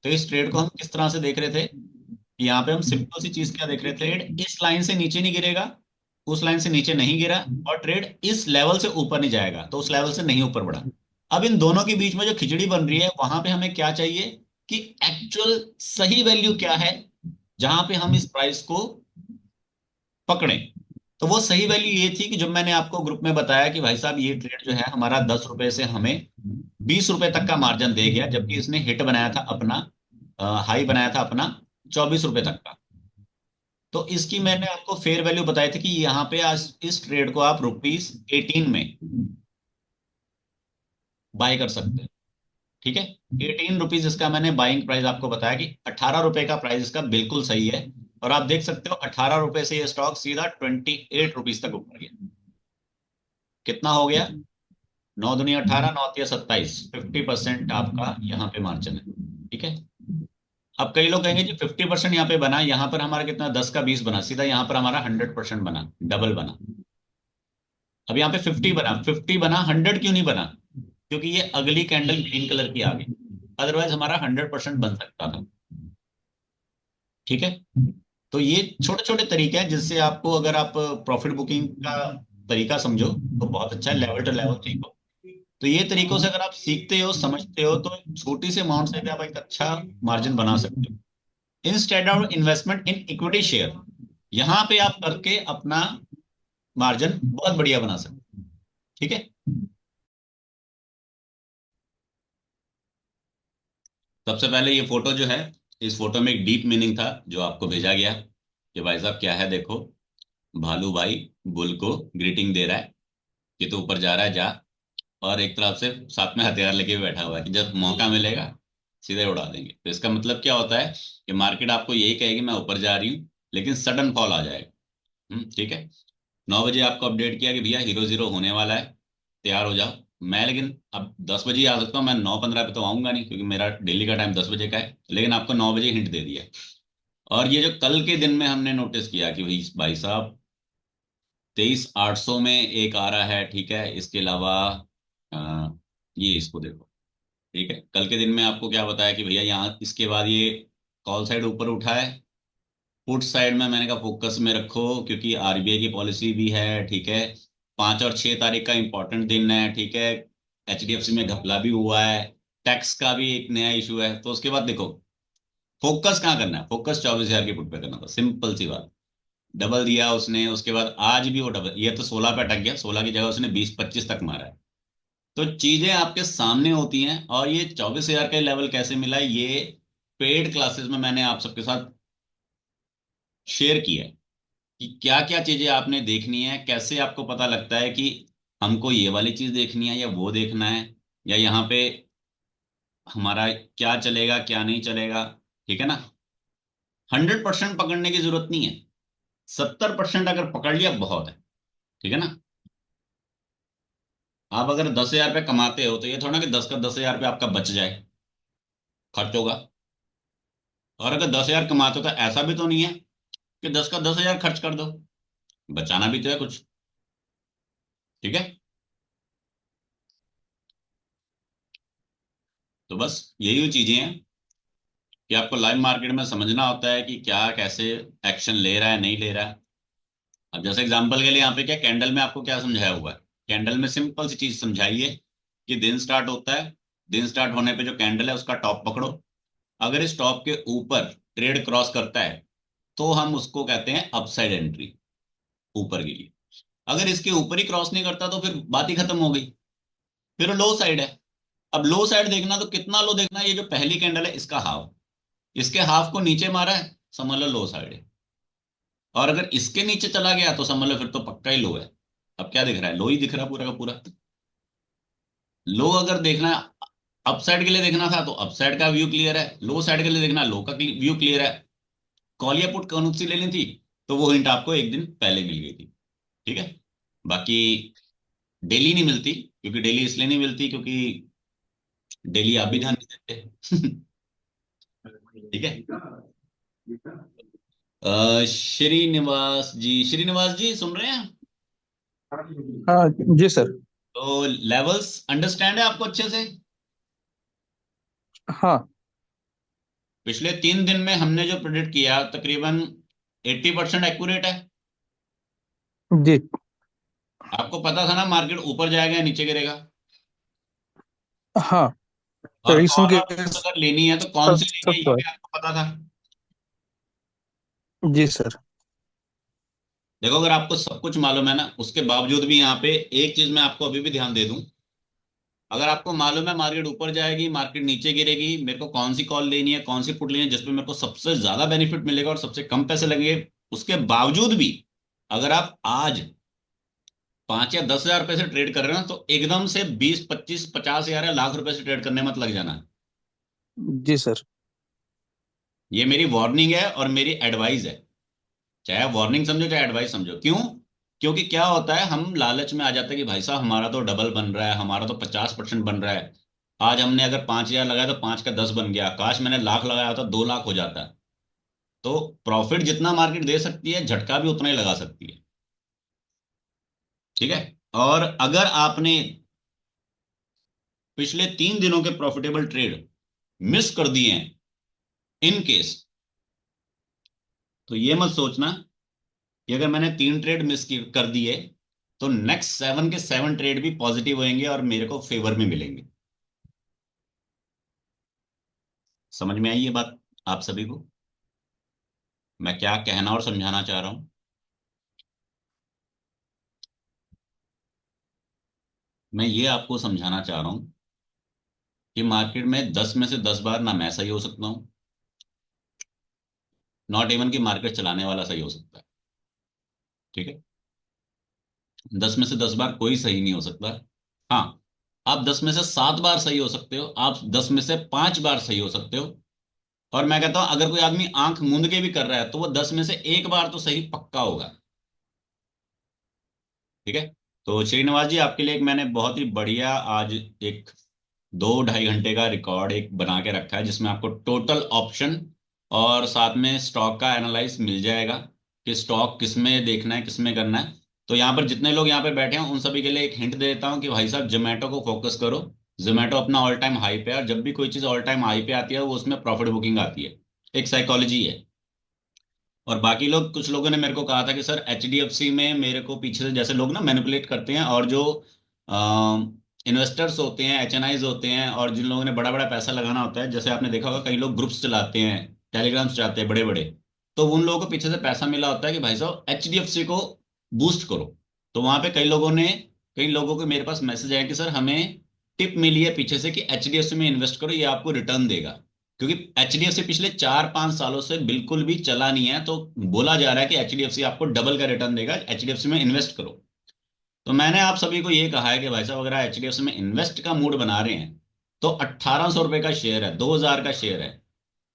तो इस ट्रेड को हम किस तरह से देख रहे थे कि यहाँ पे हम सिंपल सी चीज क्या देख रहे थे, ट्रेड इस लाइन से नीचे नहीं गिरेगा, उस लाइन से नीचे नहीं गिरा, और ट्रेड इस लेवल से ऊपर नहीं जाएगा तो उस लेवल से नहीं ऊपर बढ़ा। अब इन दोनों के बीच में जो खिचड़ी बन रही है वहां पे हमें क्या चाहिए कि एक्चुअल सही वैल्यू क्या है, जहां पे हम इस प्राइस को पकड़ें। तो वो सही वैल्यू ये थी कि जब मैंने आपको ग्रुप में बताया कि भाई साहब ये ट्रेड जो है हमारा 10 रुपए से हमें 20 रुपए तक का मार्जिन दे गया, जबकि इसने हिट बनाया था अपना, हाई बनाया था अपना 24 रुपए तक का। तो इसकी मैंने आपको फेयर वैल्यू बताई थी कि यहाँ पे आज इस ट्रेड को आप ₹18 में बाय कर सकते हैं। ठीक है। ₹18 इसका मैंने बाइंग प्राइस आपको बताया कि 18 रुपए का प्राइस इसका बिल्कुल सही है। और आप देख सकते हो 18 रुपए से ये स्टॉक सीधा ₹28 तक ऊपर गया। कितना हो गया? 9 दूनी 18, 9 तिया 27, 50% आपका यहाँ पे मार्जिन है। ठीक है। अब कई लोग कहेंगे जी 50% यहाँ पे बना, यहाँ पर हमारा कितना 10 का 20 बना, सीधा यहाँ पर हमारा 100% बना, डबल बना। अब यहाँ पे 50 बना, 50 बना, 100 क्यों नहीं बना? क्योंकि ये अगली कैंडल ग्रीन कलर की आ गई, अदरवाइज हमारा 100% बन सकता था। ठीक है। तो ये छोटे छोटे तरीके हैं जिससे आपको, अगर आप प्रॉफिट बुकिंग का तरीका समझो तो बहुत अच्छा है, लेवल टू लेवल सीखो। तो ये तरीकों से अगर आप सीखते हो, समझते हो, तो छोटी सी अमाउंट से भी आप एक अच्छा मार्जिन बना सकते हो। Instead of investment in equity share, यहाँ पे आप करके अपना मार्जिन बहुत बढ़िया बना सकते हो। ठीक है। सबसे पहले ये फोटो जो है, इस फोटो में एक डीप मीनिंग था जो आपको भेजा गया कि भाई साहब क्या है देखो, भालू भाई बुल को ग्रीटिंग दे रहा है कि तू ऊपर जा रहा है जा, और एक तरफ से साथ में हथियार लेके भी बैठा हुआ है कि जब मौका मिलेगा सीधे उड़ा देंगे। तो इसका मतलब क्या होता है कि मार्केट आपको यही कहेगी मैं ऊपर जा रही हूँ, लेकिन सडन फॉल आ जाएगा। ठीक है। 9 बजे आपको अपडेट किया कि भैया हीरो जीरो होने वाला है, तैयार हो जाओ। मैं लेकिन अब 10 बजे ही आ सकता हूँ, मैं 9:15 पे तो आऊंगा नहीं क्योंकि मेरा डेली का टाइम 10 बजे का है, लेकिन आपको 9 बजे हिंट दे दिया। और ये जो कल के दिन में हमने नोटिस किया कि भाई भाई साहब 23,800 में एक आ रहा है। ठीक है। इसके अलावा ये इसको देखो। ठीक है। कल के दिन में आपको क्या बताया कि भैया यहाँ इसके बाद ये कॉल साइड ऊपर उठा है, पुट साइड में मैंने कहा फोकस में रखो क्योंकि आरबीआई की पॉलिसी भी है। ठीक है। 5 और 6 तारीख का इंपॉर्टेंट दिन है। ठीक है। एचडीएफसी में घपला भी हुआ है, टैक्स का भी एक नया इशू है। तो उसके बाद देखो फोकस कहाँ करना है, फोकस 24,000 की पुट पे करना था, सिंपल सी बात। डबल दिया उसने, उसके बाद आज भी वो डबल, ये तो 16 पे अटक गया, 16 की जगह उसने 20-25 तक मारा है। तो चीजें आपके सामने होती हैं। और ये 24,000 का लेवल कैसे मिला, ये पेड क्लासेस में मैंने आप सबके साथ शेयर किया है कि क्या क्या चीजें आपने देखनी है, कैसे आपको पता लगता है कि हमको ये वाली चीज देखनी है या वो देखना है, या यहाँ पे हमारा क्या चलेगा क्या नहीं चलेगा। ठीक है ना। 100% पकड़ने की जरूरत नहीं है, 70% अगर पकड़ लिया बहुत है। ठीक है ना। आप अगर 10,000 रुपये कमाते हो तो ये थोड़ा ना कि 10 का 10,000 रुपये आपका बच जाए, खर्च होगा। और अगर 10,000 कमाते हो तो ऐसा भी तो नहीं है कि 10 का 10,000 खर्च कर दो, बचाना भी तो है कुछ। ठीक है। तो बस यही वो चीजें हैं कि आपको लाइव मार्केट में समझना होता है कि क्या कैसे एक्शन ले रहा है नहीं ले रहा है। अब जैसे एग्जांपल के लिए यहाँ पे क्या कैंडल में आपको क्या समझाया हुआ है, कैंडल में सिंपल सी चीज समझाइए कि दिन स्टार्ट होता है, दिन स्टार्ट होने पे जो कैंडल है उसका टॉप पकड़ो। अगर इस टॉप के ऊपर ट्रेड क्रॉस करता है तो हम उसको कहते हैं अपसाइड एंट्री, ऊपर के लिए। अगर इसके ऊपर ही क्रॉस नहीं करता तो फिर बात ही खत्म हो गई, फिर लो साइड है। अब लो साइड देखना तो कितना लो देखना है, ये जो पहली कैंडल है इसका हाफ, इसके हाफ को नीचे मारा है, समझ लो लो साइड है। और अगर इसके नीचे चला गया तो समझ लो फिर तो पक्का ही लो है। अब क्या दिख रहा है, लो ही दिख रहा है पूरा का पूरा। लो अगर देखना है, अप साइड के लिए देखना था तो अप साइड का व्यू क्लियर है, लो साइड के लिए देखना लो का व्यू क्लियर है। कॉल या पुट कौन सी लेनी थी, तो वो हिंट आपको एक दिन पहले मिल गई थी। ठीक है। बाकी डेली नहीं मिलती, क्योंकि डेली इसलिए नहीं मिलती क्योंकि डेली आप भी ध्यान नहीं देते। ठीक है। श्रीनिवास जी, श्रीनिवास जी सुन रहे हैं? हाँ जी सर। तो लेवल्स अंडरस्टैंड है आपको अच्छे से? हाँ पिछले 3 दिन में हमने जो प्रेडिक्ट किया तकरीबन 80% एक्यूरेट है। जी। आपको पता था ना मार्केट ऊपर जाएगा या नीचे गिरेगा, हाँ और ट्रेडिशनल कॉल के और पुट अगर लेनी है तो कौन सब सी लेनी सब है ये तो भी आपको पता था। है। जी सर। देखो अगर आपको सब कुछ मालूम है ना, उसके बावजूद भी यहाँ पे एक चीज मैं आपको अभी भी ध्यान दे दूं। अगर आपको मालूम है मार्केट ऊपर जाएगी मार्केट नीचे गिरेगी, मेरे को कौन सी कॉल लेनी है कौन सी पुट लेनी है जिसपे मेरे को सबसे ज्यादा बेनिफिट मिलेगा और सबसे कम पैसे लगेंगे, उसके बावजूद भी अगर आप आज 5 या 10 हजार रुपए से ट्रेड कर रहे हो ना, तो एकदम से 20-25-50 हजार या लाख रुपए से ट्रेड करने मत लग जाना। जी सर। ये मेरी वार्निंग है और मेरी एडवाइस है, चाहे आप वार्निंग समझो चाहे एडवाइस समझो। क्यों? क्योंकि क्या होता है, हम लालच में आ जाते हैं कि भाई साहब हमारा तो डबल बन रहा है, हमारा तो 50% बन रहा है। आज हमने अगर 5,000 लगाया तो 5 का 10 बन गया, काश मैंने लाख लगाया होता 2 लाख हो जाता। तो प्रॉफिट जितना मार्केट दे सकती है, झटका भी उतना ही लगा सकती है। ठीक है। और अगर आपने पिछले 3 दिनों के प्रॉफिटेबल ट्रेड मिस कर दिए हैं इन केस, तो ये मत सोचना कि अगर मैंने 3 ट्रेड मिस कर दिए तो नेक्स्ट 7 के 7 ट्रेड भी पॉजिटिव होंगे और मेरे को फेवर में मिलेंगे। समझ में आई ये बात आप सभी को, मैं क्या कहना और समझाना चाह रहा हूं? मैं ये आपको समझाना चाह रहा हूं कि मार्केट में 10 में से 10 बार ना मैं सही हो सकता हूं, नॉट इवन कि मार्केट चलाने वाला सही हो सकता है। ठीक है। 10 में से 10 बार कोई सही नहीं हो सकता। हाँ, आप 10 में से 7 बार सही हो सकते हो, आप 10 में से 5 बार सही हो सकते हो। और मैं कहता हूं अगर कोई आदमी आंख मूंद के भी कर रहा है तो वो 10 में से 1 बार तो सही पक्का होगा। ठीक है। तो श्रीनिवास जी, आपके लिए एक मैंने बहुत ही बढ़िया आज एक 2-2.5 घंटे का रिकॉर्ड एक बना के रखा है, जिसमें आपको टोटल ऑप्शन और साथ में स्टॉक का एनालाइज मिल जाएगा कि स्टॉक किस में देखना है, किस में करना है। तो यहाँ पर जितने लोग यहाँ पे बैठे हैं उन सभी के लिए एक हिंट दे देता हूँ कि भाई साहब जोमेटो को फोकस करो। जोमेटो अपना ऑल टाइम हाई पे है, और जब भी कोई चीज़ ऑल टाइम हाई पे आती है वो उसमें प्रॉफिट बुकिंग आती है। एक साइकोलॉजी है। और बाकी लोग, कुछ लोगों ने मेरे को कहा था कि सर एचडीएफसी में मेरे को पीछे से जैसे लोग ना मैनिपुलेट करते हैं, और जो इन्वेस्टर्स होते हैं, एचएनआईज होते हैं, और जिन लोगों ने बड़ा बड़ा पैसा लगाना होता है, जैसे आपने देखा होगा कई लोग ग्रुप्स चलाते हैं, टेलीग्राम्स चलाते हैं बड़े बड़े। तो उन लोगों को पीछे से पैसा मिला होता है कि भाई साहब एचडीएफसी को बूस्ट करो। तो वहां पे कई लोगों को मेरे पास मैसेज आया कि सर हमें टिप मिली है पीछे से कि एचडीएफसी में इन्वेस्ट करो, ये आपको रिटर्न देगा। क्योंकि एचडीएफसी पिछले 4-5 सालों से बिल्कुल भी चला नहीं है, तो बोला जा रहा है कि एचडीएफसी आपको डबल का रिटर्न देगा, एचडीएफसी में इन्वेस्ट करो। तो मैंने आप सभी को ये कहा है कि भाई साहब अगर आप एचडीएफसी में इन्वेस्ट का मूड बना रहे हैं तो 1,800 रुपए का शेयर है, 2,000 का शेयर है,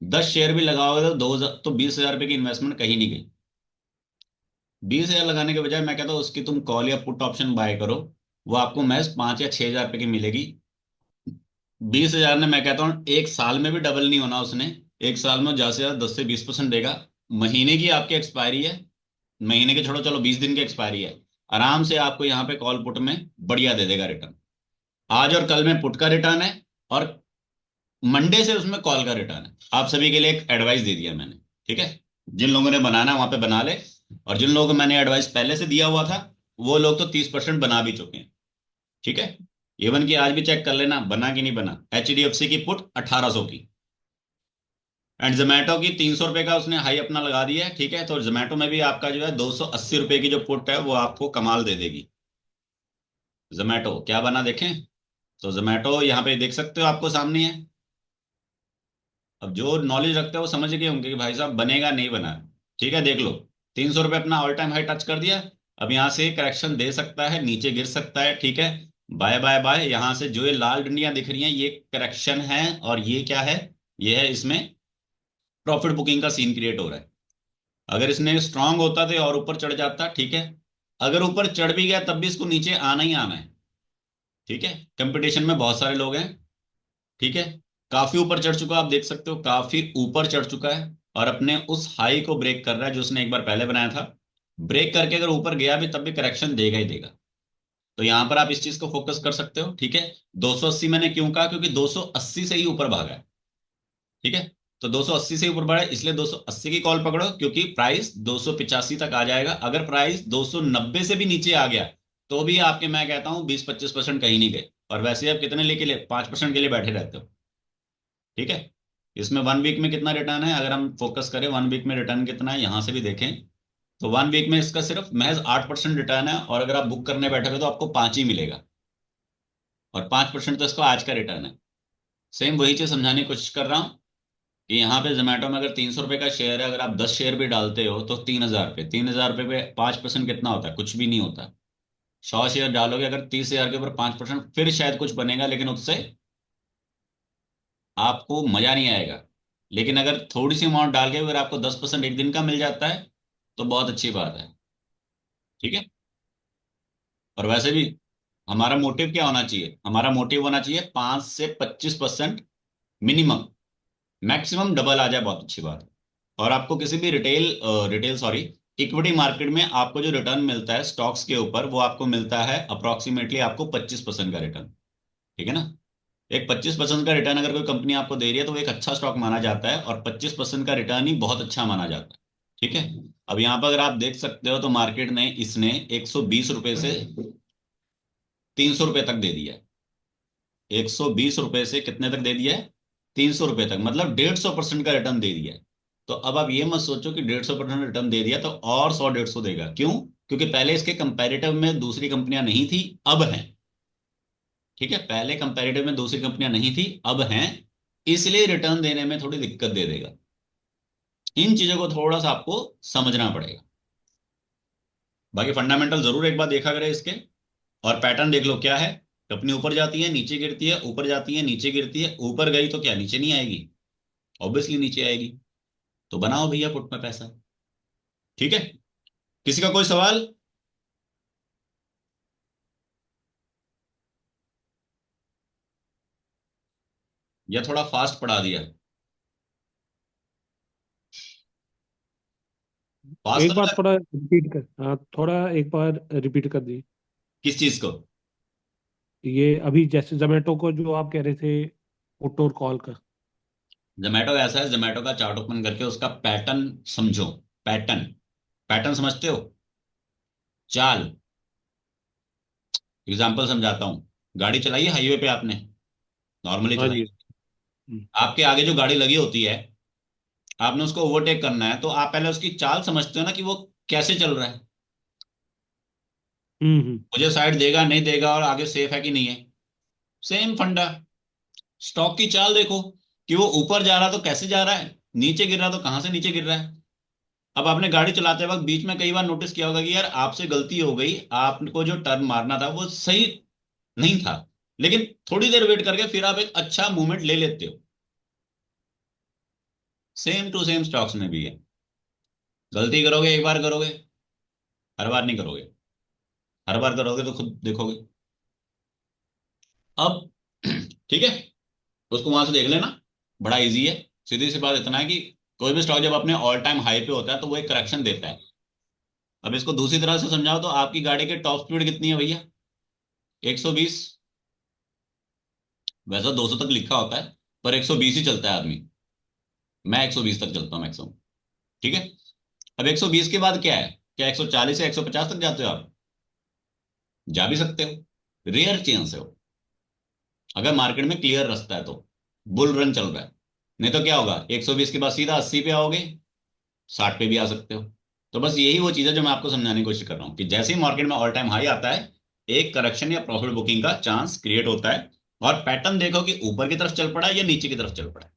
10 शेयर भी लगाओगे तो 2,000, तो 20,000 रुपए की इन्वेस्टमेंट कहीं नहीं गई। 20,000 लगाने के बजाय मैं कहता हूँ उसकी तुम कॉल या पुट ऑप्शन बाय करो, वो आपको महज 5 या 6 हजार रुपए की मिलेगी। 20,000 ने मैं कहता हूँ एक साल में भी डबल नहीं होना उसने। एक साल में ज्यादा से ज्यादा 10 से 20% देगा। महीने की आपकी एक्सपायरी है, महीने के छोड़ो, चलो 20 दिन की एक्सपायरी है। आराम से आपको यहाँ पे कॉल पुट में बढ़िया दे देगा रिटर्न। आज और कल में पुट का रिटर्न है, और मंडे से उसमें कॉल का रिटर्न है। आप सभी के लिए एक एडवाइस दे दिया मैंने। ठीक है। जिन लोगों ने बनाना है वहां पे बना ले, और जिन लोगों को मैंने एडवाइस पहले से दिया हुआ था वो लोग तो 30% बना भी चुके हैं। ठीक है। इवन कि आज भी चेक कर लेना बना कि नहीं बना। एचडीएफसी की पुट 1,800 की, एंड जोमेटो की 300 रुपए का उसने हाई अपना लगा दिया है। ठीक है। तो जोमेटो में भी आपका जो है 280 रुपए की जो पुट है वो आपको कमाल दे देगी। जोमेटो क्या बना देखें। तो जोमेटो यहाँ पे देख सकते हो, आपको सामने है। अब जो नॉलेज रखते हैं वो समझ गए होंगे कि भाई साहब बनेगा नहीं बना। ठीक है, देख लो। 300 रुपये अपना ऑल टाइम हाई टच कर दिया। अब यहाँ से करेक्शन दे सकता है, नीचे गिर सकता है। ठीक है। Bye bye bye. यहाँ से जो ये लाल डंडियां दिख रही हैं ये करेक्शन है, और ये क्या है, ये है इसमें प्रॉफिट बुकिंग का सीन क्रिएट हो रहा है। अगर इसने स्ट्रांग होता तो ये और ऊपर चढ़ जाता। ठीक है। अगर ऊपर चढ़ भी गया तब भी इसको नीचे आना ही आना है। ठीक है। कंपटीशन में बहुत सारे लोग हैं। ठीक है। काफी ऊपर चढ़ चुका, आप देख सकते हो काफी ऊपर चढ़ चुका है, और अपने उस हाई को ब्रेक कर रहा है जो उसने एक बार पहले बनाया था। ब्रेक करके अगर ऊपर गया भी तब भी करेक्शन देगा ही देगा। तो यहां पर आप इस चीज को फोकस कर सकते हो। ठीक है। 280 मैंने क्यों कहा, क्योंकि 280 से ही ऊपर भागा है। ठीक है। तो 280 से ऊपर बढ़ा है, इसलिए 280 की कॉल पकड़ो, क्योंकि प्राइस 285 तक आ जाएगा। अगर प्राइस 290 से भी नीचे आ गया तो भी आपके, मैं कहता हूं 20-25% कहीं नहीं गए। और वैसे आप कितने लेके लिए 5% के लिए बैठे रहते हो। ठीक है। इसमें 1 वीक में कितना रिटर्न है, अगर हम फोकस करें 1 वीक में रिटर्न कितना है यहां से भी देखें, तो 1 वीक में इसका सिर्फ महज 8% रिटर्न है, और अगर आप बुक करने बैठोगे तो आपको 5 ही मिलेगा। और 5% तो इसका आज का रिटर्न है। सेम वही चीज समझाने की कोशिश कर रहा हूँ कि यहाँ पे जोमेटो में अगर 300 रुपये का शेयर है, अगर आप 10 शेयर भी डालते हो तो 3,000 रुपये, 3,000 रुपये पे 5% कितना होता है, कुछ भी नहीं होता। 100 शेयर डालोगे अगर 30,000 के ऊपर 5%, फिर शायद कुछ बनेगा, लेकिन उससे आपको मजा नहीं आएगा। लेकिन अगर थोड़ी सी अमाउंट डाल के अगर आपको 10% एक दिन का मिल जाता है तो बहुत अच्छी बात है। ठीक है। और वैसे भी हमारा मोटिव क्या होना चाहिए? हमारा मोटिव होना चाहिए 5 से 25% मिनिमम, मैक्सिमम डबल आ जाए बहुत अच्छी बात है। और आपको किसी भी रिटेल सॉरी इक्विटी मार्केट में आपको जो रिटर्न मिलता है स्टॉक्स के ऊपर, वो आपको मिलता है अप्रोक्सीमेटली आपको 25% का रिटर्न। ठीक है ना? एक 25% का रिटर्न अगर कोई कंपनी आपको दे रही है तो वो एक अच्छा स्टॉक माना जाता है, और 25% का रिटर्न ही बहुत अच्छा माना जाता है। ठीक है। अब यहाँ पर अगर आप देख सकते हो तो मार्केट ने इसने 120 रुपए से 300 रुपए तक दे दिया है। 120 रुपए से कितने तक दे दिया है? 300 रुपए तक, मतलब 150% का रिटर्न दे दिया है। तो अब आप ये मत सोचो कि 150% रिटर्न दे दिया तो और 100 150 देगा। क्यों? क्योंकि पहले इसके कंपैरेटिव में दूसरी कंपनियां नहीं थी, अब हैं। ठीक है, पहले कंपैरेटिव में दूसरी कंपनियां नहीं थी, अब हैं। इसलिए रिटर्न देने में थोड़ी दिक्कत दे देगा। इन चीजों को थोड़ा सा आपको समझना पड़ेगा। बाकी फंडामेंटल जरूर एक बार देखा करें इसके, और पैटर्न देख लो क्या है। कंपनी ऊपर जाती है नीचे गिरती है, ऊपर जाती है नीचे गिरती है, ऊपर गई तो क्या नीचे नहीं आएगी? ऑब्वियसली नीचे आएगी। तो बनाओ भैया पुट में पैसा। ठीक है। किसी का कोई सवाल? या थोड़ा फास्ट पढ़ा दिया? फास्ट एक था बार क्या? थोड़ा रिपीट कर, हाँ थोड़ा एक बार रिपीट कर दी। किस चीज को? ये अभी जैसे जोमेटो को जो आप कह रहे थे, पुट और कॉल का। जोमेटो ऐसा है, जोमेटो का चार्ट ओपन करके उसका पैटर्न समझो। पैटर्न, पैटर्न समझते हो? चाल। एग्जाम्पल समझाता हूँ। गाड़ी चलाई है हाईवे पे आपने, नॉर्मली हाँ चलाई। जी। हम्म। आपके आगे जो गाड़ी लगी होती है, आपने उसको ओवरटेक करना है, तो आप पहले उसकी चाल समझते हो ना कि वो कैसे चल रहा है। हम्म। मुझे साइड देगा नहीं देगा, और आगे सेफ है कि नहीं है। सेम फंडा। स्टॉक की चाल देखो कि वो ऊपर जा रहा तो कैसे जा रहा है, नीचे गिर रहा तो कहां से नीचे गिर रहा है। अब आपने गाड़ी चलाते वक्त बीच में कई बार नोटिस किया होगा कि यार आपसे गलती हो गई, आपको जो टर्न मारना था वो सही नहीं था, लेकिन थोड़ी देर वेट करके फिर आप एक अच्छा मूवमेंट ले लेते हो। सेम टू सेम स्टॉक्स में भी है। गलती करोगे एक बार करोगे, हर बार नहीं करोगे। हर बार करोगे तो खुद देखोगे। अब ठीक है, उसको वहां से देख लेना। बड़ा इजी है। सीधी सी बात इतना है कि कोई भी स्टॉक जब अपने ऑल टाइम हाई पे होता है तो वो एक करेक्शन देता है। अब इसको दूसरी तरह से समझाओ तो आपकी गाड़ी की टॉप स्पीड कितनी है भैया? 120। वैसा 200 तक लिखा होता है, पर 120 ही चलता है आदमी। मैं 120 तक चलता हूँ मैक्सिमम। ठीक है। अब 120 के बाद क्या है? क्या 140 या 150 तक जाते हो आप? जा भी सकते हो, रेयर चांस है वो। अगर मार्केट में क्लियर रास्ता है तो, बुल रन चल रहा है। नहीं तो क्या होगा, 120 के बाद सीधा 80 पे आओगे, 60 पे भी आ सकते हो। तो बस यही वो चीज है जो मैं आपको समझाने की कोशिश कर रहा हूँ कि जैसे ही मार्केट में ऑल टाइम हाई आता है, एक करेक्शन या प्रॉफिट बुकिंग का चांस क्रिएट होता है। और पैटर्न देखो कि ऊपर की तरफ चल पड़ा है या नीचे की तरफ चल पड़ा है।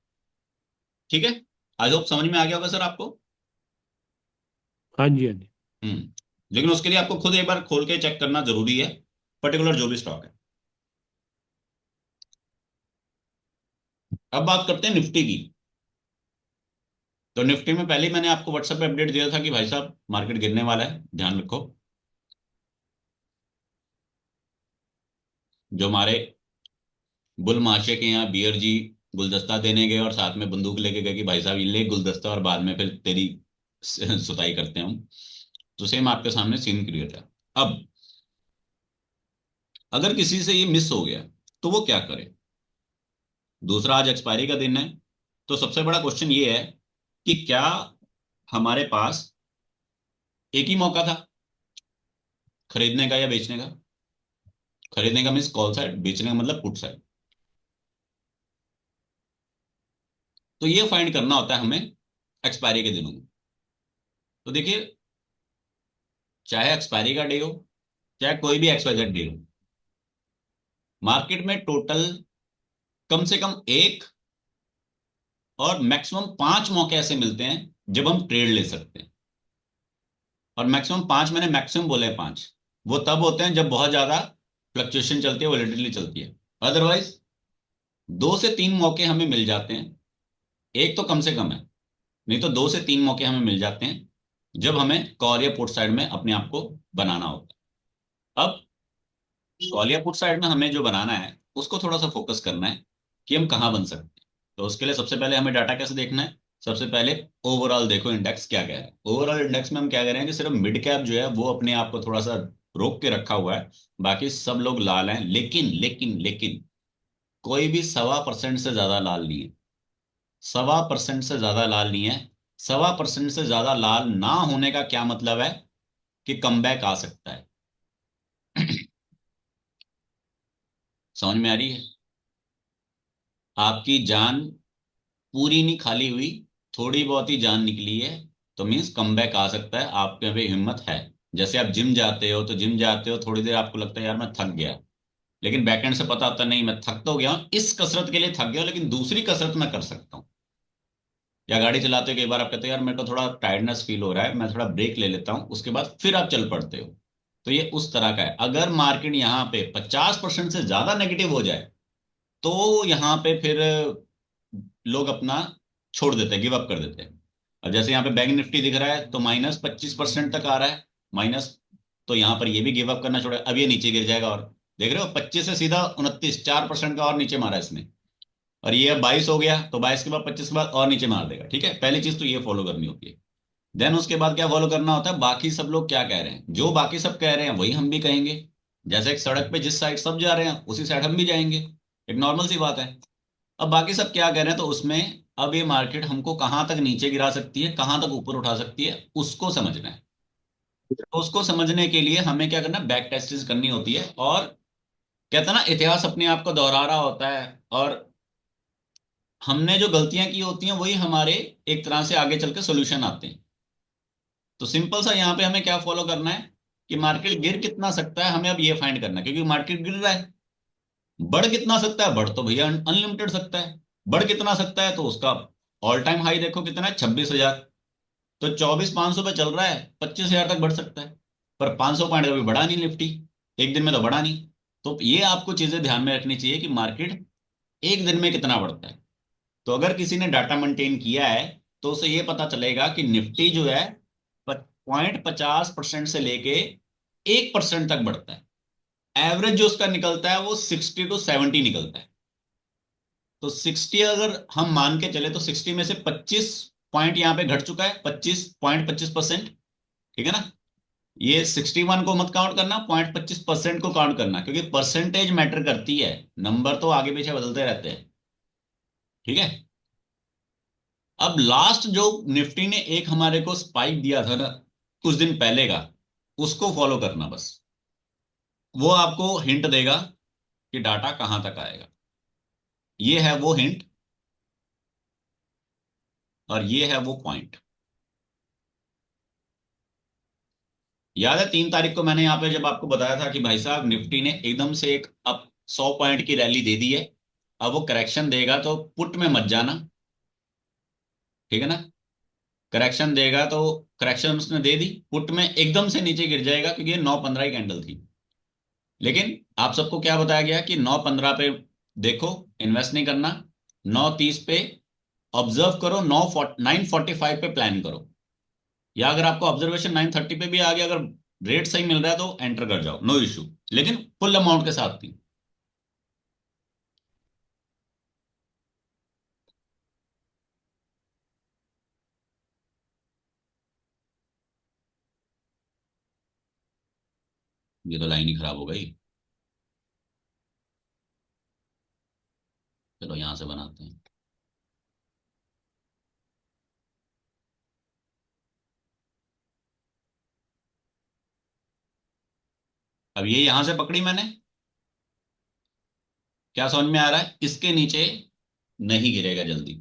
ठीक है। आई होप समझ में आ गया होगा सर आपको। हाँ जी, हाँ जी। लेकिन उसके लिए आपको खुद एक बार खोल के चेक करना जरूरी है, पर्टिकुलर जो भी स्टॉक है। अब बात करते हैं निफ्टी की। तो निफ्टी में पहले ही मैंने आपको व्हाट्सएप पे अपडेट दिया था कि भाई साहब मार्केट गिरने वाला है, ध्यान रखो। जो हमारे बुल महाशय के यहाँ बियर जी गुलदस्ता देने गए और साथ में बंदूक लेके गए कि भाई साहब ये ले गुलदस्ता और बाद में फिर तेरी सुताई करते हैं हम। तो सेम आपके सामने सीन क्रिएट है। अब अगर किसी से ये मिस हो गया तो वो क्या करे? दूसरा, आज एक्सपायरी का दिन है। तो सबसे बड़ा क्वेश्चन ये है कि क्या हमारे पास एक ही मौका था खरीदने का या बेचने का? खरीदने का मीन्स कॉल साइड, बेचने का मतलब पुट साइड। तो ये फाइंड करना होता है हमें एक्सपायरी के दिनों में। तो देखिए, चाहे एक्सपायरी का डे हो, चाहे कोई भी एक्सपायरी डे हो, मार्केट में टोटल कम से कम एक और मैक्सिमम 5 मौके ऐसे मिलते हैं जब हम ट्रेड ले सकते हैं। और मैक्सिमम 5, मैंने मैक्सिमम बोले हैं 5। वो तब होते हैं जब बहुत ज्यादा फ्लक्चुएशन चलती है, वॉलेटिलिटी चलती है। अदरवाइज 2 से 3 मौके हमें मिल जाते हैं। एक तो कम से कम है, नहीं तो 2 से 3 मौके हमें मिल जाते हैं जब हमें कॉल या पुट साइड में अपने आप को बनाना होता है। अब कॉल या पुट साइड में हमें जो बनाना है उसको थोड़ा सा फोकस करना है कि हम कहाँ बन सकते हैं। तो उसके लिए सबसे पहले हमें डाटा कैसे देखना है, सबसे पहले ओवरऑल देखो इंडेक्स क्या कह रहा है। ओवरऑल इंडेक्स में हम क्या कह रहे हैं कि सिर्फ मिड कैप जो है वो अपने आप को थोड़ा सा रोक के रखा हुआ है, बाकी सब लोग लाल हैं। लेकिन लेकिन लेकिन कोई भी 1.25% से ज्यादा लाल नहीं है। 1.25% से ज्यादा लाल नहीं है। 1.25% से ज्यादा लाल ना होने का क्या मतलब है कि कमबैक आ सकता है। समझ में आ रही है? आपकी जान पूरी नहीं खाली हुई, थोड़ी बहुत ही जान निकली है, तो मीन्स कमबैक आ सकता है। आपके में हिम्मत है। जैसे आप जिम जाते हो तो जिम जाते हो, थोड़ी देर आपको लगता है यार मैं थक गया, लेकिन बैकएंड से पता होता है नहीं मैं थक तो गया हूं, इस कसरत के लिए थक गया हूं, लेकिन दूसरी कसरत मैं कर सकता हूँ। या गाड़ी चलाते हो कई बार आप कहते हो यार मेरे को थोड़ा टायर्डनेस फील हो रहा है, मैं थोड़ा ब्रेक ले लेता हूँ, उसके बाद फिर आप चल पड़ते हो। तो ये उस तरह का है। अगर मार्केट यहाँ पे 50% से ज्यादा नेगेटिव हो जाए तो यहाँ पे फिर लोग अपना छोड़ देते हैं, गिव अप कर देते हैं। अब जैसे यहाँ पे बैंक निफ्टी दिख रहा है तो -25% तक आ रहा है, माइनस। तो यहाँ पर ये भी गिव अप करना छोड़ा, अब ये नीचे गिर जाएगा। और देख रहे हो 25 से सीधा 29, 4% का और नीचे मारा इसने। और ये अब 22 हो गया तो 22 के बाद 25 के बाद और नीचे मार देगा। ठीक है, पहली चीज तो ये फॉलो करनी होती है। देन उसके बाद क्या फॉलो करना होता है, बाकी सब लोग क्या कह रहे हैं, जो बाकी सब कह रहे हैं वही हम भी कहेंगे। जैसे एक सड़क पे जिस साइड सब जा रहे हैं उसी साइड हम भी जाएंगे, एक नॉर्मल सी बात है। अब बाकी सब क्या कह रहे हैं तो उसमें अब ये मार्केट हमको कहाँ तक नीचे गिरा सकती है, कहाँ तक ऊपर उठा सकती है, उसको समझना है। तो उसको समझने के लिए हमें क्या करना है, बैक टेस्टिंग करनी होती है। और कहते हैं ना, इतिहास अपने आप को दोहरा रहा होता है, और हमने जो गलतियां की होती हैं वही हमारे एक तरह से आगे चल के सोल्यूशन आते हैं। तो सिंपल सा यहाँ पे हमें क्या फॉलो करना है कि मार्केट गिर कितना सकता है, हमें अब ये फाइंड करना है। क्योंकि मार्केट गिर रहा है, बढ़ कितना सकता है, बढ़ तो भैया अनलिमिटेड सकता है। बढ़ कितना सकता है तो उसका ऑल टाइम हाई देखो कितना है, 26,000। तो 24,500 पे चल रहा है, 25,000 तक बढ़ सकता है। पर 500 पॉइंट कभी बढ़ा नहीं निफ्टी, एक दिन में तो बढ़ा नहीं। तो ये आपको चीजें ध्यान में रखनी चाहिए कि मार्केट एक दिन में कितना बढ़ता है। तो अगर किसी ने डाटा मेंटेन किया है तो उसे ये पता चलेगा कि निफ्टी जो है 0.50% से लेके 1% तक बढ़ता है। एवरेज जो उसका निकलता है वो 60 to 70 निकलता है। तो 60 अगर हम मान के चले तो 60 में से 25 पॉइंट यहाँ पे घट चुका है, 25.25%। ठीक है ना? ये 61 को मत काउंट करना, 0.25% को काउंट करना, क्योंकि परसेंटेज मैटर करती है, नंबर तो आगे पीछे बदलते रहते हैं। ठीक है। अब लास्ट जो निफ्टी ने एक हमारे को स्पाइक दिया था ना कुछ दिन पहले का, उसको फॉलो करना बस। वो आपको हिंट देगा कि डाटा कहां तक आएगा। ये है वो हिंट, और ये है वो पॉइंट। याद है 3 तारीख को मैंने यहाँ पे जब आपको बताया था कि भाई साहब निफ्टी ने एकदम से एक अब 100 पॉइंट की रैली दे दी है, अब वो करेक्शन देगा तो पुट में मत जाना। ठीक है ना? करेक्शन देगा तो करेक्शन उसने दे दी, पुट में एकदम से नीचे गिर जाएगा, क्योंकि ये 9.15 की कैंडल थी। लेकिन आप सबको क्या बताया गया कि 9.15 पे देखो, इन्वेस्ट नहीं करना। 9.30 पे ऑब्जर्व करो, 9:45 पे प्लान करो। या अगर आपको ऑब्जर्वेशन 9:30 पे भी आ गया, अगर रेट सही मिल रहा है तो एंटर कर जाओ, नो इशू। लेकिन फुल अमाउंट के साथ थी। ये तो लाइन ही खराब हो गई। चलो यहां से बनाते हैं। अब ये यहां से पकड़ी मैंने, क्या समझ में आ रहा है, इसके नीचे नहीं गिरेगा जल्दी।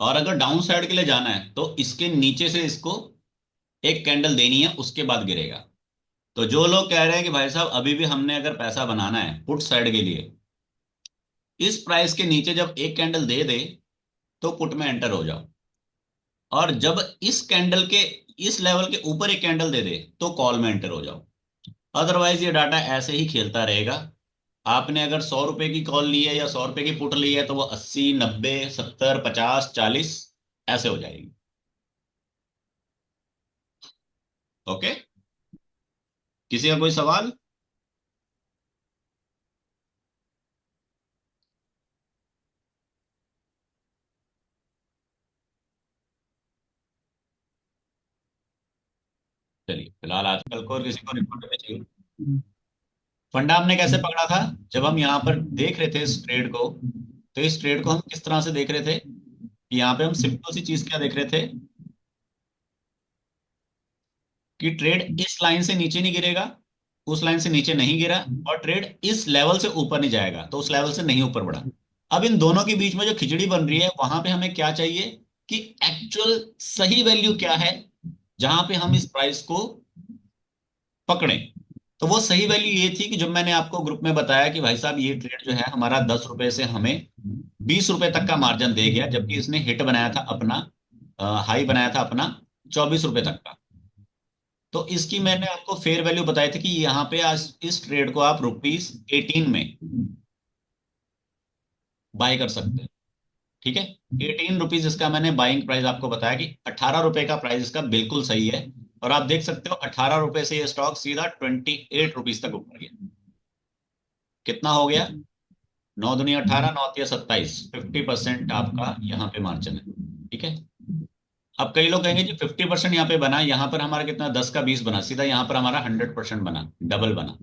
और अगर डाउन साइड के लिए जाना है तो इसके नीचे से इसको एक कैंडल देनी है, उसके बाद गिरेगा। तो जो लोग कह रहे हैं कि भाई साहब अभी भी हमने अगर पैसा बनाना है पुट साइड के लिए, इस प्राइस के नीचे जब एक कैंडल दे दे तो पुट में एंटर हो जाओ। और जब इस कैंडल के इस लेवल के ऊपर एक कैंडल दे दे तो कॉल में एंटर हो जाओ। अदरवाइज ये डाटा ऐसे ही खेलता रहेगा। आपने अगर 100 रुपए की कॉल ली है या 100 रुपए की पुट ली है तो वो 80, 90, 70, 50, 40 ऐसे हो जाएगी। ओके, किसी का कोई सवाल? चलिए फिलहाल आजकल को और किसी को रिपोर्ट करनी चाहिए। फंडा हमने कैसे पकड़ा था? जब हम यहाँ पर देख रहे थे इस ट्रेड को, तो इस ट्रेड को हम किस तरह से देख रहे थे कि यहाँ पे हम सिंपल सी चीज क्या देख रहे थे कि ट्रेड इस लाइन से नीचे नहीं गिरेगा, उस लाइन से नीचे नहीं गिरा, और ट्रेड इस लेवल से ऊपर नहीं जाएगा, तो उस लेवल से नहीं ऊपर बढ़ा। अब इन दोनों के बीच में जो खिचड़ी बन रही है, वहां पे हमें क्या चाहिए कि एक्चुअल सही वैल्यू क्या है जहां पे हम इस प्राइस को पकड़ें। तो वो सही वैल्यू ये थी कि जब मैंने आपको ग्रुप में बताया कि भाई साहब ये ट्रेड जो है हमारा 10 रुपए से हमें 20 रुपए तक का मार्जिन दे गया, जबकि इसने हिट बनाया था अपना, हाई बनाया था अपना 24 रुपए तक का। तो इसकी मैंने आपको फेयर वैल्यू बताई थी कि यहाँ पे आज इस ट्रेड को आप ₹18 में बाय कर सकते हैं। ठीक है, ₹18 इसका मैंने बाइंग प्राइस आपको बताया कि 18 रुपए का प्राइस इसका बिल्कुल सही है। और आप देख सकते हो 18 रुपए से ये स्टॉक सीधा ₹28 तक ऊपर गया। कितना हो गया? 9 दूनी 18, 9 तिया 27, 50% आपका यहाँ पे मार्जिन है। ठीक है, अब कई लोग कहेंगे जी 50% यहाँ पे बना, यहाँ पर हमारा कितना 10 का 20 बना, सीधा यहाँ पर हमारा 100% बना, डबल बना।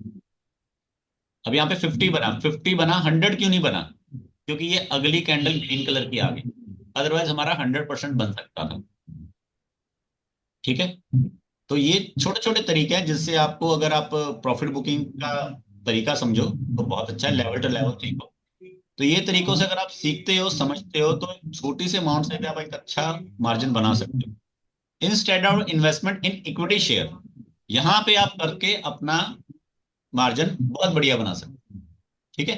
अब यहाँ पे 50 बना, 50 बना, 100 क्यों नहीं बना? क्योंकि ये अगली कैंडल ग्रीन कलर की आ गई, अदरवाइज हमारा 100% बन सकता था। ठीक है, तो ये छोटे छोटे तरीके हैं जिससे आपको, अगर आप प्रॉफिट बुकिंग का तरीका समझो तो बहुत अच्छा है, लेवल टू लेवल सीखो। तो ये तरीकों से अगर आप सीखते हो, समझते हो, तो छोटी सी अमाउंट से भी आप एक अच्छा मार्जिन बना सकते हो। Instead of investment in equity share, यहाँ पे आप करके अपना मार्जिन बहुत बढ़िया बना सकते हो। ठीक है,